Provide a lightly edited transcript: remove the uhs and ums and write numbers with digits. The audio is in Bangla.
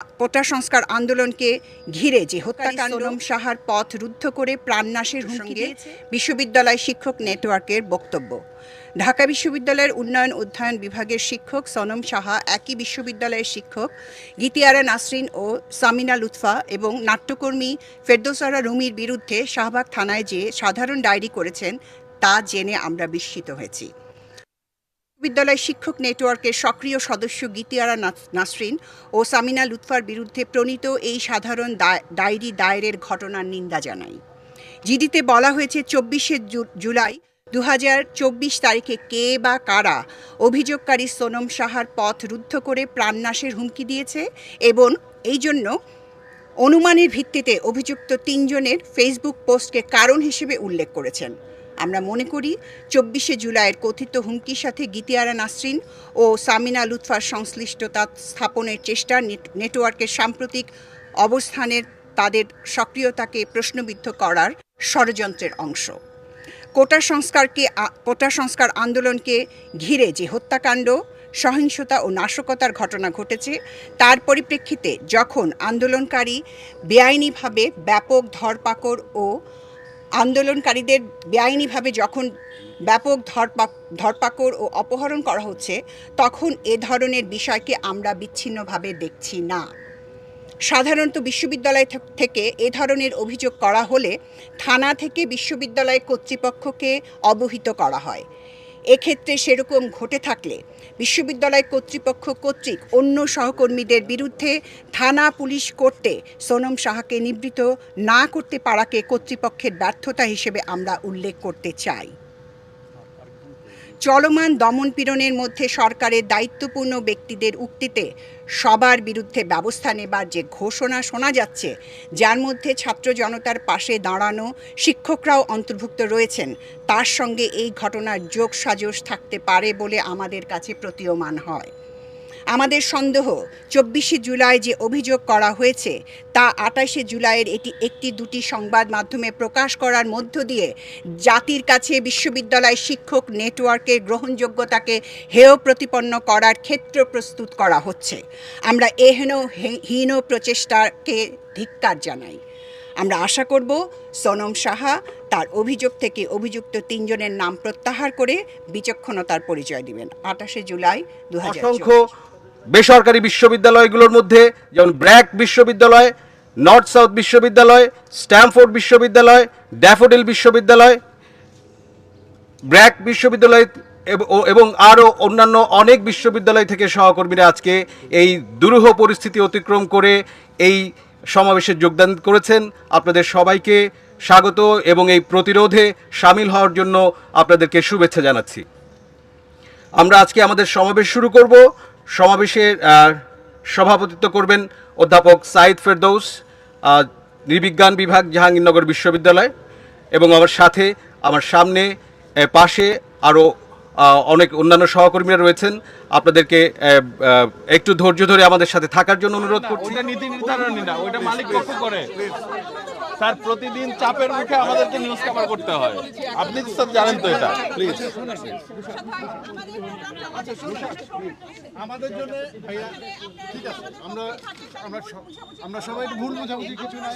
কোটা সংস্কার আন্দোলনকে ঘিরে যে হত্যাকাণ্ড সোনম সাহার পথ রুদ্ধ করে প্রাণনাশের হুমকি দিয়েছে বিশ্ববিদ্যালয় শিক্ষক নেটওয়ার্কের বক্তব্য। ঢাকা বিশ্ববিদ্যালয়ের উন্নয়ন অধ্যয়ন বিভাগের শিক্ষক সোনম সাহা একই বিশ্ববিদ্যালয়ের শিক্ষক গীতিয়ারা নাসরিন ও সামিনা লুৎফা এবং নাট্যকর্মী ফেরদৌসারা রুমির বিরুদ্ধে শাহবাগ থানায় যে সাধারণ ডায়েরি করেছেন তা জেনে আমরা বিস্মিত হয়েছি। বিশ্ববিদ্যালয় শিক্ষক নেটওয়ার্কের সক্রিয় সদস্য গীতিয়ারা নাসরিন ও সামিনা লুৎফার বিরুদ্ধে প্রণীত এই সাধারণ ডায়েরি দায়েরের ঘটনার নিন্দা জানাই। জিডিতে বলা হয়েছে 24শে জুলাই 2024 তারিখে কে বা কারা অভিযোগকারী সোনম সাহার পথ রুদ্ধ করে প্রাণনাশের হুমকি দিয়েছে এবং এই জন্য অনুমানের ভিত্তিতে অভিযুক্ত 3 জনের ফেসবুক পোস্টকে কারণ হিসেবে উল্লেখ করেছেন। আমরা মনে করি 24শে জুলাইয়ের কথিত হুমকির সাথে গীতিয়ারা নাসরিন ও সামিনা লুৎফার সংশ্লিষ্টতা স্থাপনের চেষ্টা নেটওয়ার্কের সাম্প্রতিক অবস্থানের তাদের সক্রিয়তাকে প্রশ্নবিদ্ধ করার ষড়যন্ত্রের অংশ। কোটা সংস্কার আন্দোলনকে ঘিরে যে হত্যাকাণ্ড, সহিংসতা ও নাশকতার ঘটনা ঘটেছে তার পরিপ্রেক্ষিতে যখন আন্দোলনকারী বেআইনিভাবে ব্যাপক ধরপাকড় ও অপহরণ করা হচ্ছে, তখন এ ধরনের বিষয়কে আমরা বিচ্ছিন্নভাবে দেখছি না। সাধারণত বিশ্ববিদ্যালয় থেকে এ ধরনের অভিযোগ করা হলে থানা থেকে বিশ্ববিদ্যালয় কর্তৃপক্ষকে অবহিত করা হয়। এক্ষেত্রে সেরকম ঘটে থাকলে বিশ্ববিদ্যালয় কর্তৃপক্ষ কর্তৃক অন্য সহকর্মীদের বিরুদ্ধে থানা পুলিশ করতে সোনম সাহাকে নিবৃত্ত না করতে পারাকে কর্তৃপক্ষের ব্যর্থতা হিসেবে আমরা উল্লেখ করতে চাই। চলমান দমনপীড়নের মধ্যে সরকারের দায়িত্বপূর্ণ ব্যক্তিদের উক্তিতে সবার বিরুদ্ধে ব্যবস্থা নেবার যে ঘোষণা শোনা যাচ্ছে, যার মধ্যে ছাত্র জনতার পাশে দাঁড়ানো শিক্ষকরাও অন্তর্ভুক্ত রয়েছেন, তার সঙ্গে এই ঘটনার যোগসাজশ থাকতে পারে বলে আমাদের কাছে প্রতীয়মান হয়। আমাদের সন্দেহ 24শে জুলাই যে অভিযোগ করা হয়েছে তা 28শে জুলাইয়ের একটি দুটি সংবাদ মাধ্যমে প্রকাশ করার মধ্য দিয়ে জাতির কাছে বিশ্ববিদ্যালয় শিক্ষক নেটওয়ার্কের গ্রহণযোগ্যতাকে হেয় প্রতিপন্ন করার ক্ষেত্র প্রস্তুত করা হচ্ছে। আমরা হীন প্রচেষ্টাকে ধিক্কার জানাই। আমরা আশা করব সোনম সাহা তার অভিযোগ থেকে অভিযুক্ত 3 জনের নাম প্রত্যাহার করে বিচক্ষণতার পরিচয় দিবেন। 28শে জুলাই 2024। বেসরকারি বিশ্ববিদ্যালয়গুলোর মধ্যে যেমন ব্র্যাক বিশ্ববিদ্যালয়, নর্থ সাউথ বিশ্ববিদ্যালয়, স্ট্যামফোর্ড বিশ্ববিদ্যালয়, ড্যাফোডিল বিশ্ববিদ্যালয়, ব্র্যাক বিশ্ববিদ্যালয় এবং আরও অন্যান্য অনেক বিশ্ববিদ্যালয় থেকে সহকর্মীরা আজকে এই দুরূহ পরিস্থিতি অতিক্রম করে এই সমাবেশে যোগদান করেছেন। আপনাদের সবাইকে স্বাগত এবং এই প্রতিরোধে সামিল হওয়ার জন্য আপনাদেরকে শুভেচ্ছা জানাচ্ছি। আমরা আজকে আমাদের সমাবেশ শুরু করব। সমাবেশের সভাপতিত্ব করবেন অধ্যাপক সাইদ ফেরদৌস, নৃবিজ্ঞান বিভাগ, জাহাঙ্গীরনগর বিশ্ববিদ্যালয়, এবং আমার সামনে পাশে আরও অনেক অন্যান্য সহকর্মীরা রয়েছেন। আপনাদেরকে একটু ধৈর্য ধরে আমাদের সাথে থাকার জন্য অনুরোধ করছি। ওটা নীতি নির্ধারণী না, ওটা মালিক পক্ষ করে। স্যার, প্রতিদিন চাপের মুখে আমাদেরকে নিউজ কভার করতে হয়। আপনি তো স্যার জানেন তো এটা। প্লিজ আমাদের জন্য ভাইয়া ঠিক আছে, আমরা সবাই ভুল বোঝাবুঝি কিছু নাই।